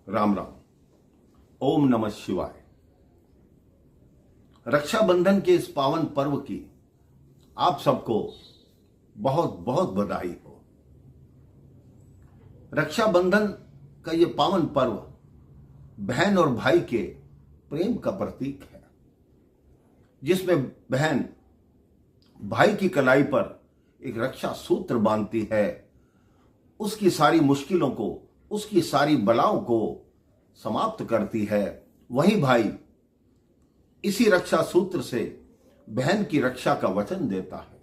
राम राम। ओम नमः शिवाय। रक्षाबंधन के इस पावन पर्व की आप सबको बहुत बहुत बधाई हो। रक्षाबंधन का ये पावन पर्व बहन और भाई के प्रेम का प्रतीक है, जिसमें बहन भाई की कलाई पर एक रक्षा सूत्र बांधती है, उसकी सारी मुश्किलों को, उसकी सारी बलाओं को समाप्त करती है। वहीं भाई इसी रक्षा सूत्र से बहन की रक्षा का वचन देता है।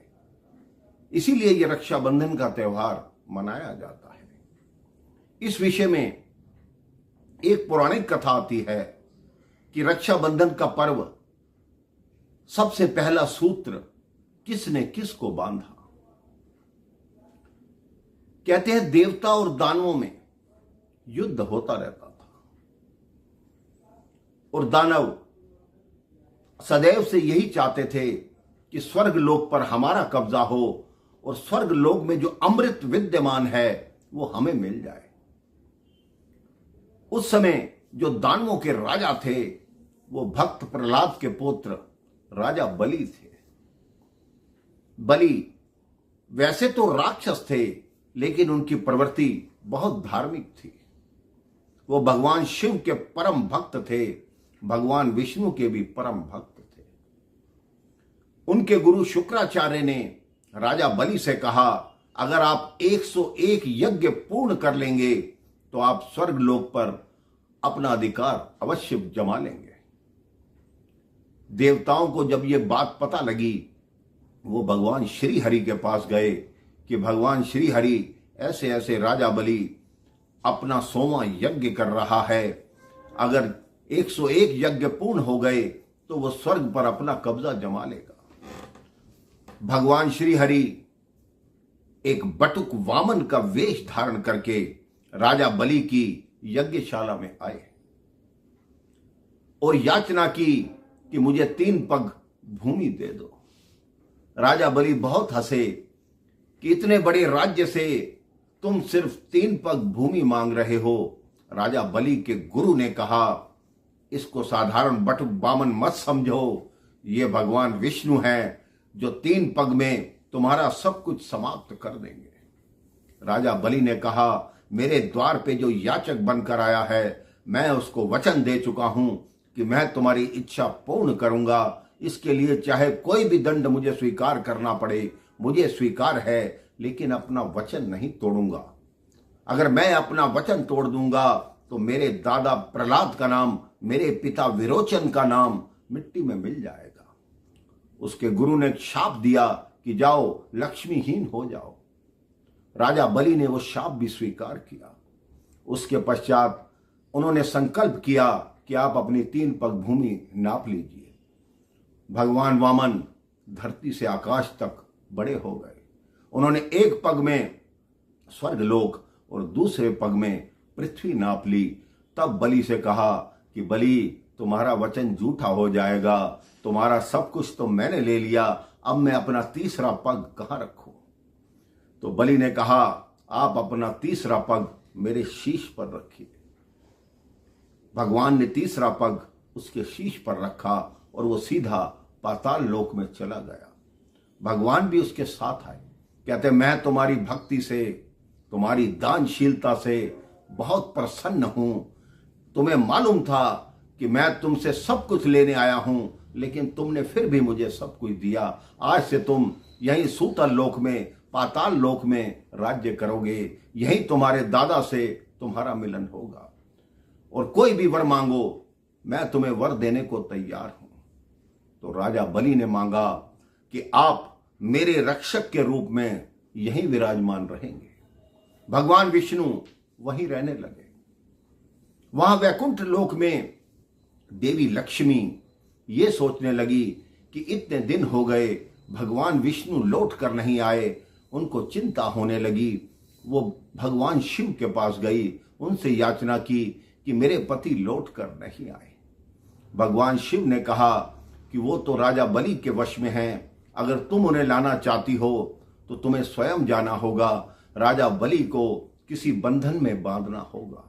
इसीलिए यह रक्षाबंधन का त्यौहार मनाया जाता है। इस विषय में एक पौराणिक कथा आती है कि रक्षाबंधन का पर्व सबसे पहला सूत्र किसने किसको बांधा। कहते हैं देवता और दानवों में युद्ध होता रहता था और दानव सदैव से यही चाहते थे कि स्वर्ग लोक पर हमारा कब्जा हो और स्वर्ग लोक में जो अमृत विद्यमान है वो हमें मिल जाए। उस समय जो दानवों के राजा थे वो भक्त प्रहलाद के पुत्र राजा बलि थे। बलि वैसे तो राक्षस थे, लेकिन उनकी प्रवृत्ति बहुत धार्मिक थी। वो भगवान शिव के परम भक्त थे, भगवान विष्णु के भी परम भक्त थे। उनके गुरु शुक्राचार्य ने राजा बलि से कहा, अगर आप 101 यज्ञ पूर्ण कर लेंगे तो आप स्वर्ग लोक पर अपना अधिकार अवश्य जमा लेंगे। देवताओं को जब ये बात पता लगी, वो भगवान श्री हरि के पास गए कि भगवान श्री हरि ऐसे ऐसे राजा बलि अपना 100वां यज्ञ कर रहा है, अगर 101 यज्ञ पूर्ण हो गए तो वो स्वर्ग पर अपना कब्जा जमा लेगा। भगवान श्री हरि एक बटुक वामन का वेश धारण करके राजा बलि की यज्ञशाला में आए और याचना की कि मुझे 3 पग भूमि दे दो। राजा बलि बहुत हंसे कि इतने बड़े राज्य से तुम सिर्फ 3 पग भूमि मांग रहे हो। राजा बलि के गुरु ने कहा, इसको साधारण बटुक वामन मत समझो, ये भगवान विष्णु हैं जो 3 पग में तुम्हारा सब कुछ समाप्त कर देंगे। राजा बलि ने कहा, मेरे द्वार पे जो याचक बनकर आया है, मैं उसको वचन दे चुका हूं कि मैं तुम्हारी इच्छा पूर्ण करूंगा। इसके लिए चाहे कोई भी दंड मुझे स्वीकार करना पड़े, मुझे स्वीकार है, लेकिन अपना वचन नहीं तोड़ूंगा। अगर मैं अपना वचन तोड़ दूंगा तो मेरे दादा प्रहलाद का नाम, मेरे पिता विरोचन का नाम मिट्टी में मिल जाएगा। उसके गुरु ने शाप दिया कि जाओ लक्ष्मीहीन हो जाओ। राजा बलि ने वो शाप भी स्वीकार किया। उसके पश्चात उन्होंने संकल्प किया कि आप अपनी 3 पग भूमि नाप लीजिए। भगवान वामन धरती से आकाश तक बड़े हो गए। उन्होंने 1 पग में स्वर्गलोक और दूसरे पग में पृथ्वी नाप ली। तब बलि से कहा कि बलि, तुम्हारा वचन झूठा हो जाएगा, तुम्हारा सब कुछ तो मैंने ले लिया, अब मैं अपना 3रा पग कहां रखूं। तो बलि ने कहा, आप अपना 3रा पग मेरे शीश पर रखिए। भगवान ने 3रा पग उसके शीश पर रखा और वो सीधा पाताल लोक में चला गया। भगवान भी उसके साथ आए। कहते, मैं तुम्हारी भक्ति से, तुम्हारी दानशीलता से बहुत प्रसन्न हूं। तुम्हें मालूम था कि मैं तुमसे सब कुछ लेने आया हूं, लेकिन तुमने फिर भी मुझे सब कुछ दिया। आज से तुम यहीं सूतल लोक में, पाताल लोक में राज्य करोगे। यहीं तुम्हारे दादा से तुम्हारा मिलन होगा और कोई भी वर मांगो, मैं तुम्हें वर देने को तैयार हूं। तो राजा बलि ने मांगा कि आप मेरे रक्षक के रूप में यहीं विराजमान रहेंगे। भगवान विष्णु वहीं रहने लगे। वहां वैकुंठ लोक में देवी लक्ष्मी ये सोचने लगी कि इतने दिन हो गए, भगवान विष्णु लौट कर नहीं आए। उनको चिंता होने लगी। वो भगवान शिव के पास गई, उनसे याचना की कि मेरे पति लौट कर नहीं आए। भगवान शिव ने कहा कि वो तो राजा बलि के वश में हैं, अगर तुम उन्हें लाना चाहती हो तो तुम्हें स्वयं जाना होगा, राजा बलि को किसी बंधन में बांधना होगा।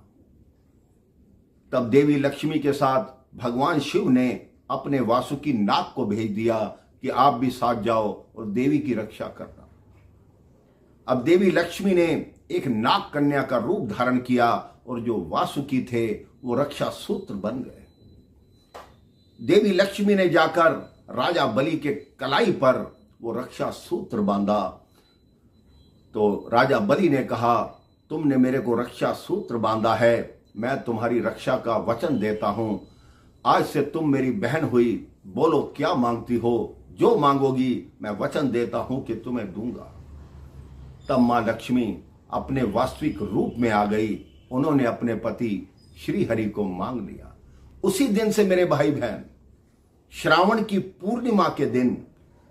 तब देवी लक्ष्मी के साथ भगवान शिव ने अपने वासुकी नाग को भेज दिया कि आप भी साथ जाओ और देवी की रक्षा करना। अब देवी लक्ष्मी ने एक नाग कन्या का रूप धारण किया और जो वासुकी थे वो रक्षा सूत्र बन गए। देवी लक्ष्मी ने जाकर राजा बलि के कलाई पर वो रक्षा सूत्र बांधा। तो राजा बलि ने कहा, तुमने मेरे को रक्षा सूत्र बांधा है, मैं तुम्हारी रक्षा का वचन देता हूं। आज से तुम मेरी बहन हुई, बोलो क्या मांगती हो, जो मांगोगी मैं वचन देता हूं कि तुम्हें दूंगा। तब मां लक्ष्मी अपने वास्तविक रूप में आ गई। उन्होंने अपने पति श्री हरि को मांग लिया। उसी दिन से मेरे भाई बहन, श्रावण की पूर्णिमा के दिन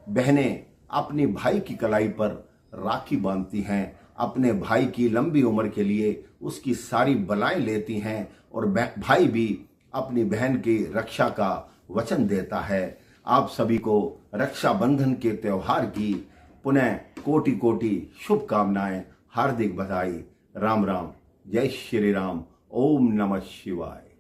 बहनें अपनी भाई की कलाई पर राखी बांधती हैं, अपने भाई की लंबी उम्र के लिए उसकी सारी बलाएं लेती हैं और भाई भी अपनी बहन की रक्षा का वचन देता है। आप सभी को रक्षाबंधन के त्योहार की पुनः कोटि कोटि शुभकामनाएं, हार्दिक बधाई। राम राम, जय श्री राम, ओम नमः शिवाय।